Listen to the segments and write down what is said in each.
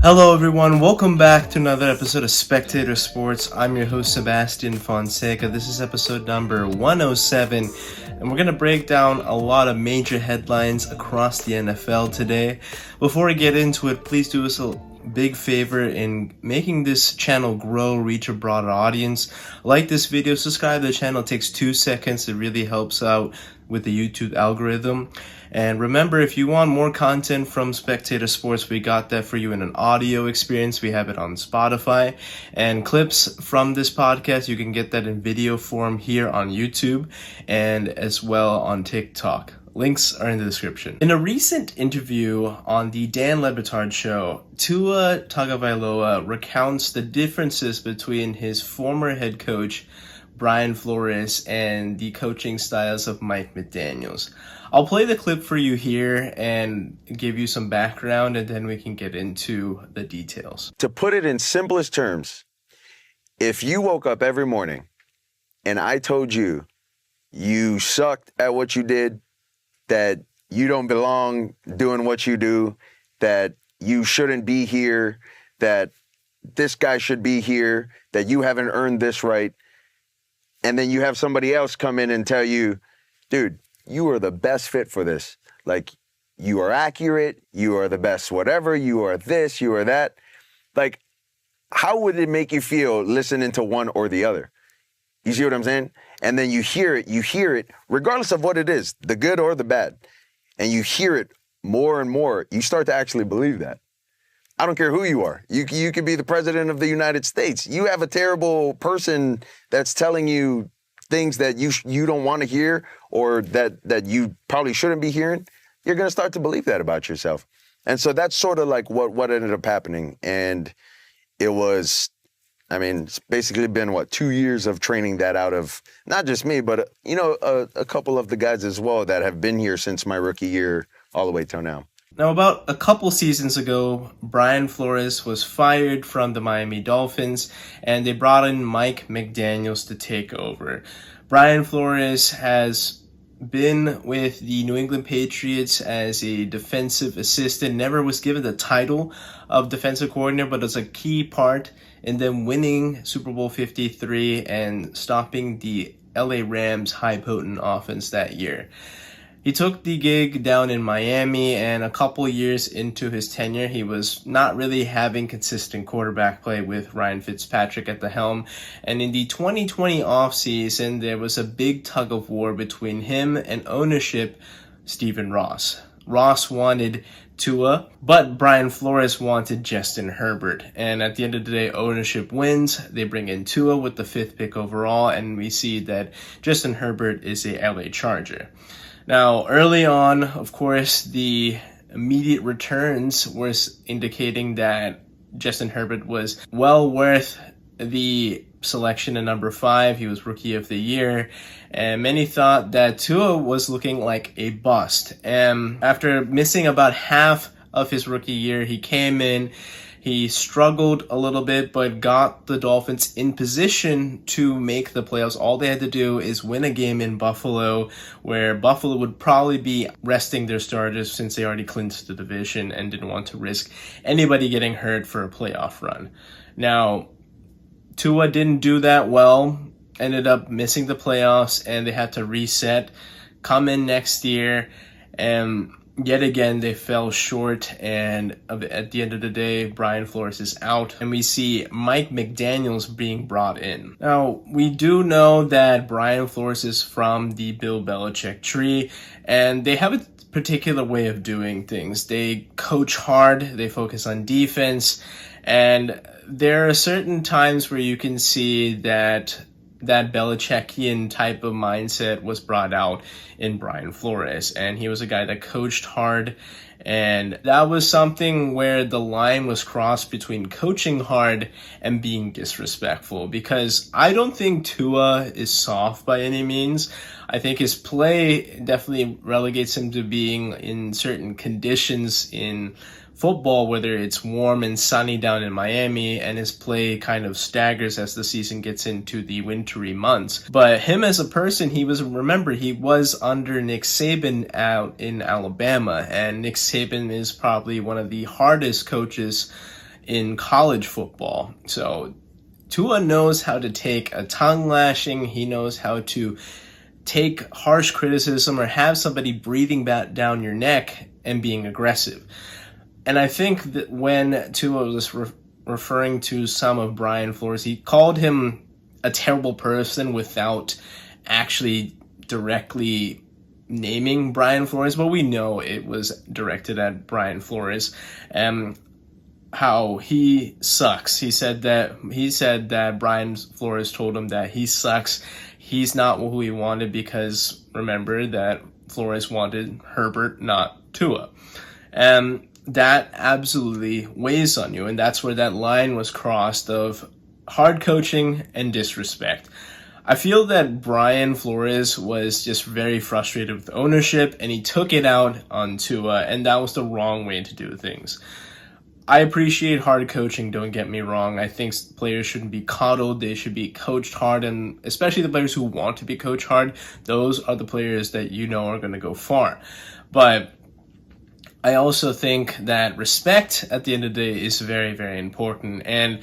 Hello everyone, welcome back to another episode of Spectator Sports. I'm your host Sebastian Fonseca. This is episode number 107, and we're going to break down a lot of major headlines across the NFL today. Before we get into it, please do us a big favor in making this channel grow, reach a broader audience. Like this video, subscribe to the channel. It takes 2 seconds. It really helps out with the YouTube algorithm. And remember, if you want more content from Spectator Sports, we got that for you in an audio experience. We have it on Spotify. And clips from this podcast, you can get that in video form here on YouTube and as well on TikTok. Links are in the description. In a recent interview on the Dan Le Batard show, Tua Tagovailoa recounts the differences between his former head coach, Brian Flores, and the coaching styles of Mike McDaniels. I'll play the clip for you here and give you some background, and then we can get into the details. To put it in simplest terms, if you woke up every morning and I told you you sucked at what you did, that you don't belong doing what you do, that you shouldn't be here, that this guy should be here, that you haven't earned this right, and then you have somebody else come in and tell you, dude, you are the best fit for this. Like, you are accurate, you are the best whatever, you are this, you are that. Like, how would it make you feel listening to one or the other? You see what I'm saying? And then you hear it, regardless of what it is, the good or the bad. And you hear it more and more. You start to actually believe that. I don't care who you are. You could be the president of the United States. You have a terrible person that's telling you things that you don't want to hear, or that you probably shouldn't be hearing. You're going to start to believe that about yourself. And so that's sort of like what ended up happening. And it was, it's basically been, 2 years of training that out of not just me, but, a couple of the guys as well that have been here since my rookie year all the way till now. Now, about a couple seasons ago, Brian Flores was fired from the Miami Dolphins, and they brought in Mike McDaniels to take over. Brian Flores has been with the New England Patriots as a defensive assistant, never was given the title of defensive coordinator, but was a key part in them winning Super Bowl 53 and stopping the LA Rams' high-potent offense that year. He took the gig down in Miami, and a couple years into his tenure, he was not really having consistent quarterback play with Ryan Fitzpatrick at the helm. And in the 2020 offseason, there was a big tug of war between him and ownership, Stephen Ross. Ross wanted Tua, but Brian Flores wanted Justin Herbert. And at the end of the day, ownership wins. They bring in Tua with the 5th pick overall, and we see that Justin Herbert is a LA Charger. Now, early on, of course, the immediate returns were indicating that Justin Herbert was well worth the selection at number 5. He was Rookie of the Year, and many thought that Tua was looking like a bust. And after missing about half of his rookie year, he came in. He struggled a little bit, but got the Dolphins in position to make the playoffs. All they had to do is win a game in Buffalo, where Buffalo would probably be resting their starters since they already clinched the division and didn't want to risk anybody getting hurt for a playoff run. Now, Tua didn't do that well, ended up missing the playoffs, and they had to reset, come in next year, and yet again, they fell short, and at the end of the day, Brian Flores is out, and we see Mike McDaniels being brought in. Now, we do know that Brian Flores is from the Bill Belichick tree, and they have a particular way of doing things. They coach hard, they focus on defense, and there are certain times where you can see that Belichickian type of mindset was brought out in Brian Flores, and he was a guy that coached hard, and that was something where the line was crossed between coaching hard and being disrespectful, because I don't think Tua is soft by any means. I think his play definitely relegates him to being in certain conditions in football, whether it's warm and sunny down in Miami, and his play kind of staggers as the season gets into the wintry months. But him as a person, he was under Nick Saban out in Alabama, and Nick Saban is probably one of the hardest coaches in college football. So Tua knows how to take a tongue lashing. He knows how to take harsh criticism or have somebody breathing down your neck and being aggressive. And I think that when Tua was referring to some of Brian Flores, he called him a terrible person without actually directly naming Brian Flores, but we know it was directed at Brian Flores. How he sucks. He said that Brian Flores told him that he sucks. He's not who he wanted because remember that Flores wanted Herbert, not Tua. And that absolutely weighs on you, and that's where that line was crossed of hard coaching and disrespect. I feel that Brian Flores was just very frustrated with ownership, and he took it out on Tua, and that was the wrong way to do things. I appreciate hard coaching, don't get me wrong. I think players shouldn't be coddled. They should be coached hard, and especially the players who want to be coached hard, those are the players that you know are going to go far. But I also think that respect at the end of the day is very, very important. And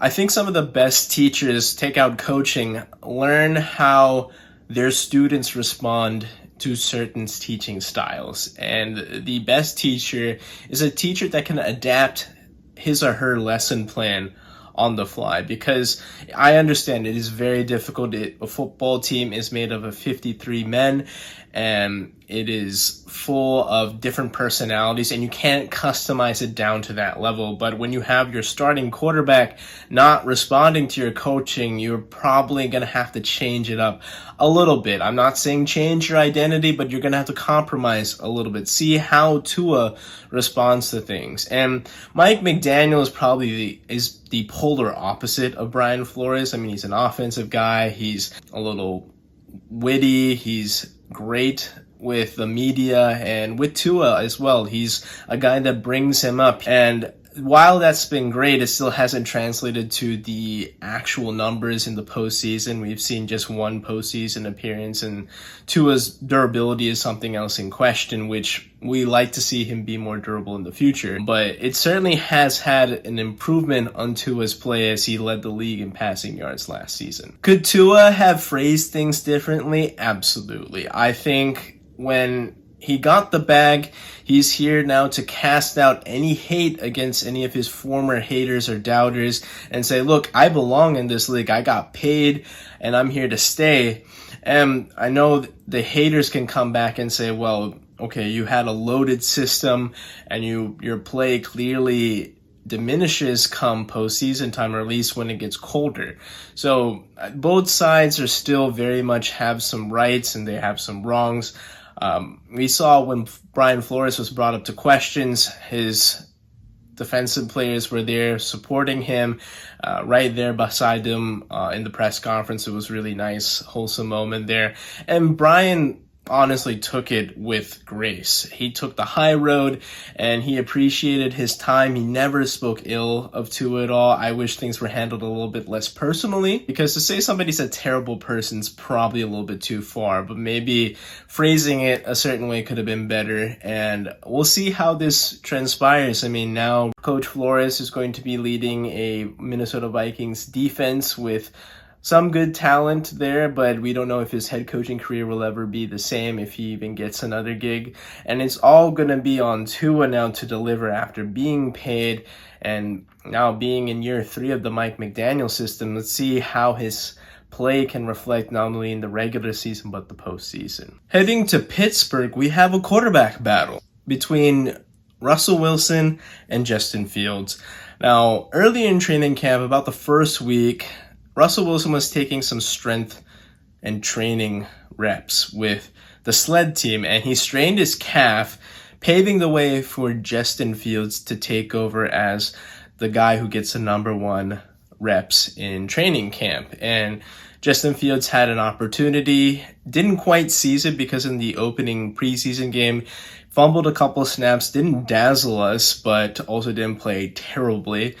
I think some of the best teachers take out coaching, learn how their students respond to certain teaching styles. And the best teacher is a teacher that can adapt his or her lesson plan on the fly, because I understand it is very difficult. A football team is made up of 53 men, and it is full of different personalities, and you can't customize it down to that level. But when you have your starting quarterback not responding to your coaching, you're probably going to have to change it up a little bit. I'm not saying change your identity, but you're going to have to compromise a little bit. See how Tua responds to things. And Mike McDaniel is probably the polar opposite of Brian Flores. I mean, he's an offensive guy. He's a little witty. He's great with the media and with Tua as well. He's a guy that brings him up. And while that's been great, it still hasn't translated to the actual numbers in the postseason. We've seen just one postseason appearance, and Tua's durability is something else in question, which we like to see him be more durable in the future. But it certainly has had an improvement on Tua's play as he led the league in passing yards last season. Could Tua have phrased things differently? Absolutely. I think when he got the bag, he's here now to cast out any hate against any of his former haters or doubters and say, look, I belong in this league. I got paid and I'm here to stay. And I know the haters can come back and say, well, okay, you had a loaded system and your play clearly diminishes come postseason time, or at least when it gets colder. So both sides are still very much have some rights and they have some wrongs. We saw when Brian Flores was brought up to questions, his defensive players were there supporting him, right there beside him in the press conference. It was really nice, wholesome moment there. And Brian honestly took it with grace. He took the high road and he appreciated his time. He never spoke ill of Tua at all. I wish things were handled a little bit less personally, because to say somebody's a terrible person is probably a little bit too far, but maybe phrasing it a certain way could have been better. And we'll see how this transpires. I mean, now Coach Flores is going to be leading a Minnesota Vikings defense with some good talent there, but we don't know if his head coaching career will ever be the same, if he even gets another gig. And it's all going to be on Tua now to deliver after being paid and now being in year 3 of the Mike McDaniel system. Let's see how his play can reflect not only in the regular season but the postseason. Heading to Pittsburgh, we have a quarterback battle between Russell Wilson and Justin Fields. Now, early in training camp, about the first week, Russell Wilson was taking some strength and training reps with the sled team, and he strained his calf, paving the way for Justin Fields to take over as the guy who gets the number 1 reps in training camp. And Justin Fields had an opportunity, didn't quite seize it because in the opening preseason game, fumbled a couple snaps, didn't dazzle us, but also didn't play terribly,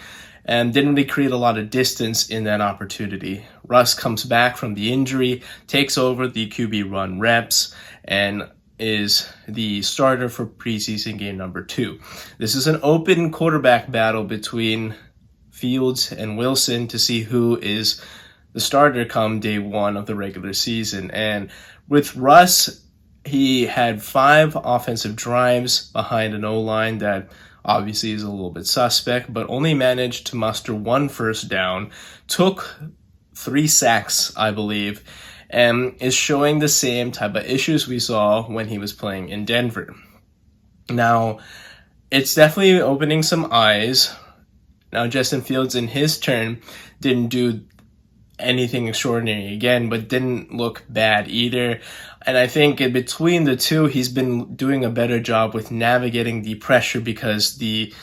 and didn't really create a lot of distance in that opportunity. Russ comes back from the injury, takes over the QB run reps, and is the starter for preseason game number 2. This is an open quarterback battle between Fields and Wilson to see who is the starter come day 1 of the regular season. And with Russ, he had 5 offensive drives behind an O-line that obviously is a little bit suspect, but only managed to muster 1 first down, took 3 sacks, I believe, and is showing the same type of issues we saw when he was playing in Denver. Now, it's definitely opening some eyes. Now, Justin Fields, in his turn, didn't do anything extraordinary again, but didn't look bad either. And I think in between the two, he's been doing a better job with navigating the pressure because the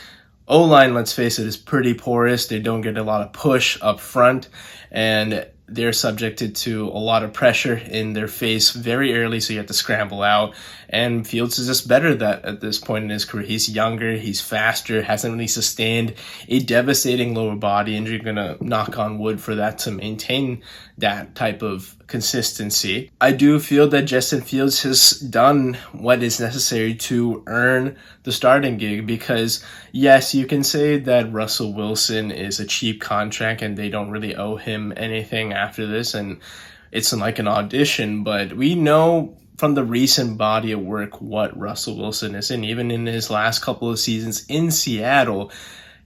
O-line, let's face it, is pretty porous. They don't get a lot of push up front, and they're subjected to a lot of pressure in their face very early, so you have to scramble out. And Fields is just better at this point in his career. He's younger, he's faster, hasn't really sustained a devastating lower body injury. Gonna knock on wood for that to maintain that type of consistency. I do feel that Justin Fields has done what is necessary to earn the starting gig because, yes, you can say that Russell Wilson is a cheap contract and they don't really owe him anything after this, and it's like an audition, but we know from the recent body of work what Russell Wilson is, and even in his last couple of seasons in Seattle,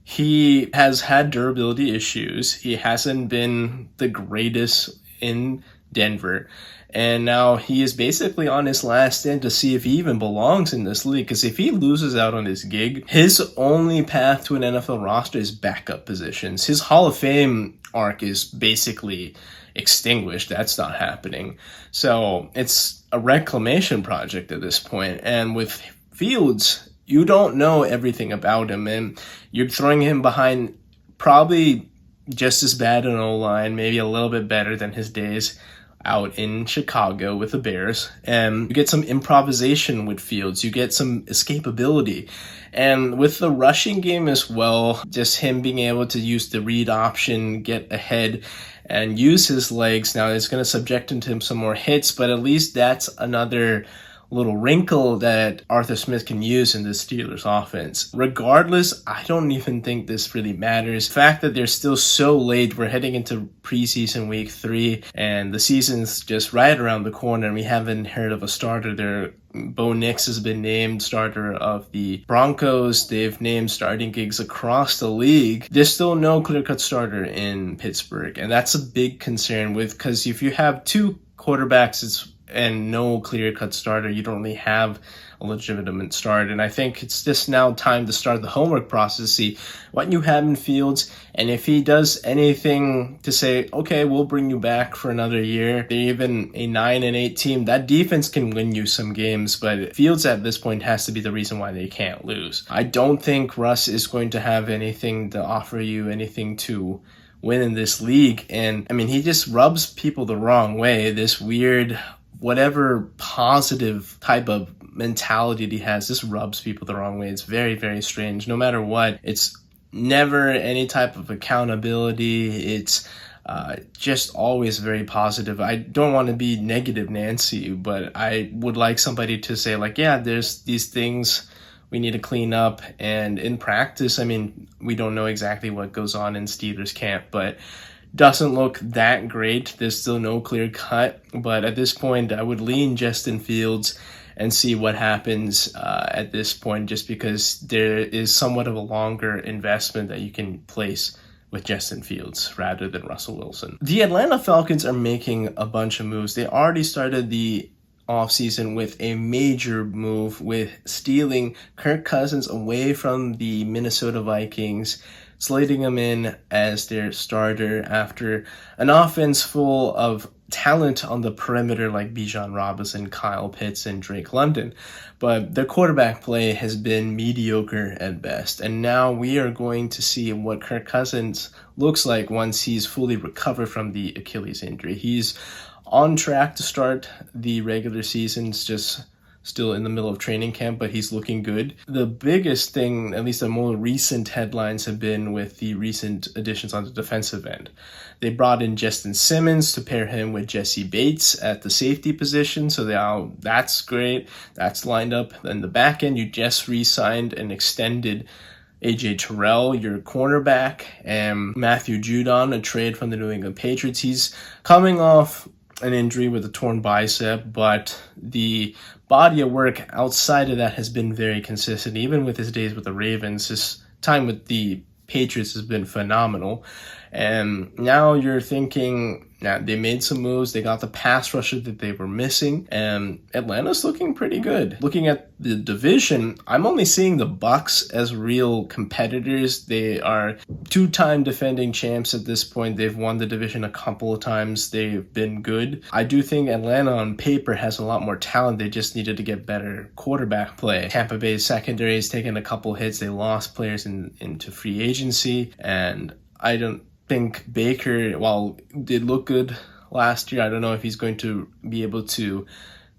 he has had durability issues. He hasn't been the greatest in Denver, and now he is basically on his last stand to see if he even belongs in this league, because if he loses out on his gig, his only path to an NFL roster is backup positions. His Hall of Fame arc is basically extinguished. That's not happening. So it's a reclamation project at this point. And with Fields, you don't know everything about him, and you're throwing him behind probably just as bad an O-line, maybe a little bit better than his days out in Chicago with the Bears. And you get some improvisation with Fields. You get some escapability. And with the rushing game as well, just him being able to use the read option, get ahead, and use his legs. Now, it's going to subject him to some more hits, but at least that's another little wrinkle that Arthur Smith can use in the Steelers offense. Regardless, I don't even think this really matters. The fact that they're still so late, we're heading into preseason week 3, and the season's just right around the corner, and we haven't heard of a starter there. Bo Nix has been named starter of the Broncos. They've named starting gigs across the league. There's still no clear-cut starter in Pittsburgh, and that's a big concern because if you have 2 quarterbacks, and no clear-cut starter, you don't really have a legitimate start. And I think it's just now time to start the homework process, see what you have in Fields, and if he does anything to say, okay, we'll bring you back for another year. They're even a 9-8 team. That defense can win you some games, but Fields at this point has to be the reason why they can't lose. I don't think Russ is going to have anything to offer you, anything to win in this league. And I mean, he just rubs people the wrong way. This weird, whatever positive type of mentality he has, this rubs people the wrong way. It's very, very strange. No matter what, it's never any type of accountability. It's just always very positive. I don't want to be negative Nancy, but I would like somebody to say, like, yeah, there's these things we need to clean up. And in practice, I mean, we don't know exactly what goes on in Steelers camp, but doesn't look that great. There's still no clear cut, but at this point, I would lean Justin Fields and see what happens at this point, just because there is somewhat of a longer investment that you can place with Justin Fields rather than Russell Wilson. The Atlanta Falcons are making a bunch of moves. They already started the offseason with a major move with stealing Kirk Cousins away from the Minnesota Vikings, slating him in as their starter after an offense full of talent on the perimeter like Bijan Robinson, Kyle Pitts, and Drake London. But their quarterback play has been mediocre at best. And now we are going to see what Kirk Cousins looks like once he's fully recovered from the Achilles injury. He's on track to start the regular seasons, just still in the middle of training camp, but he's looking good. The biggest thing, at least the more recent headlines, have been with the recent additions on the defensive end. They brought in Justin Simmons to pair him with Jesse Bates at the safety position, so that's great. That's lined up. In the back end, you just re-signed and extended AJ Terrell, your cornerback, and Matthew Judon, a trade from the New England Patriots. He's coming off an injury with a torn bicep, but the body of work outside of that has been very consistent. Even with his days with the Ravens, his time with the Patriots has been phenomenal. And now you're thinking, now they made some moves. They got the pass rusher that they were missing, and Atlanta's looking pretty good. Looking at the division, I'm only seeing the Bucs as real competitors. They are two-time defending champs at this point. They've won the division a couple of times. They've been good. I do think Atlanta on paper has a lot more talent. They just needed to get better quarterback play. Tampa Bay's secondary has taken a couple hits. They lost players into free agency, and I don't think Baker, while did look good last year, I don't know if he's going to be able to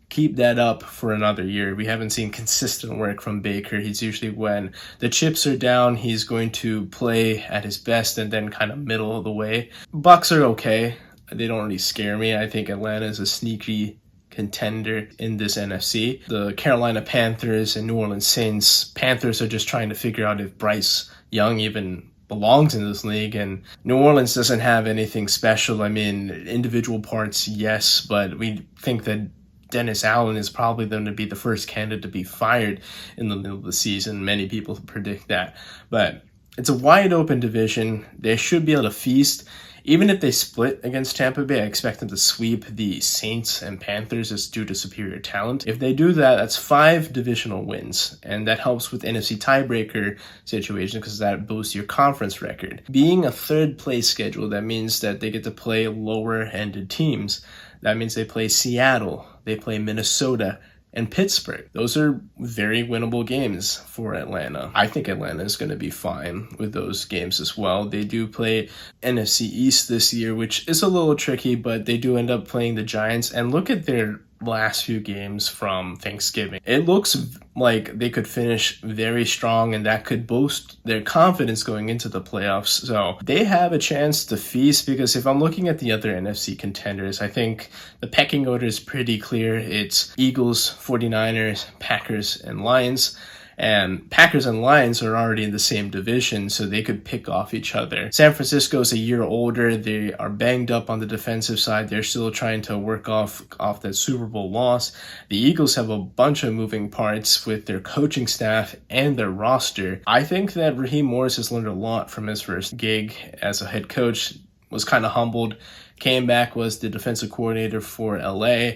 keep that up for another year. We haven't seen consistent work from Baker. He's usually, when the chips are down, he's going to play at his best and then kind of middle of the way. Bucs are okay. They don't really scare me. I think Atlanta is a sneaky contender in this NFC. The Carolina Panthers and New Orleans Saints. Panthers are just trying to figure out if Bryce Young even belongs in this league, and New Orleans doesn't have anything special. I mean, individual parts, yes, but we think that Dennis Allen is probably going to be the first candidate to be fired in the middle of the season. Many people predict that, but it's a wide open division. They should be able to feast. Even if they split against Tampa Bay, I expect them to sweep the Saints and Panthers as due to superior talent. If they do that, that's 5 divisional wins, and that helps with NFC tiebreaker situation because that boosts your conference record. Being a third place schedule, that means that they get to play lower-ended teams. That means they play Seattle, they play Minnesota, and Pittsburgh. Those are very winnable games for Atlanta. I think Atlanta is going to be fine with those games as well. They do play NFC East this year, which is a little tricky, but they do end up playing the Giants. And look at their last few games from Thanksgiving. It looks like they could finish very strong, and that could boost their confidence going into the playoffs. So they have a chance to feast, because if I'm looking at the other NFC contenders, I think the pecking order is pretty clear. It's Eagles, 49ers, Packers, and Lions. And Packers and Lions are already in the same division, so they could pick off each other. San Francisco is a year older. They are banged up on the defensive side. They're still trying to work off that Super Bowl loss. The Eagles have a bunch of moving parts with their coaching staff and their roster. I think that Raheem Morris has learned a lot from his first gig as a head coach. Was kind of humbled. Came back, was the defensive coordinator for LA.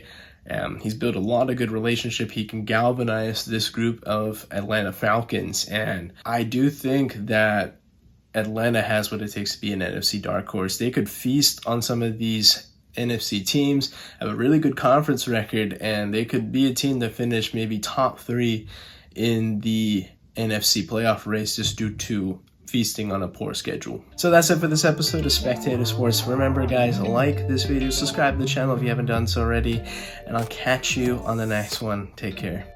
He's built a lot of good relationship. He can galvanize this group of Atlanta Falcons, and I do think that Atlanta has what it takes to be an NFC dark horse. They could feast on some of these NFC teams, have a really good conference record, and they could be a team that finish maybe top 3 in the NFC playoff race just due to feasting on a poor schedule. So that's it for this episode of Spectator Sports. Remember, guys, like this video, subscribe to the channel if you haven't done so already, and I'll catch you on the next one. Take care.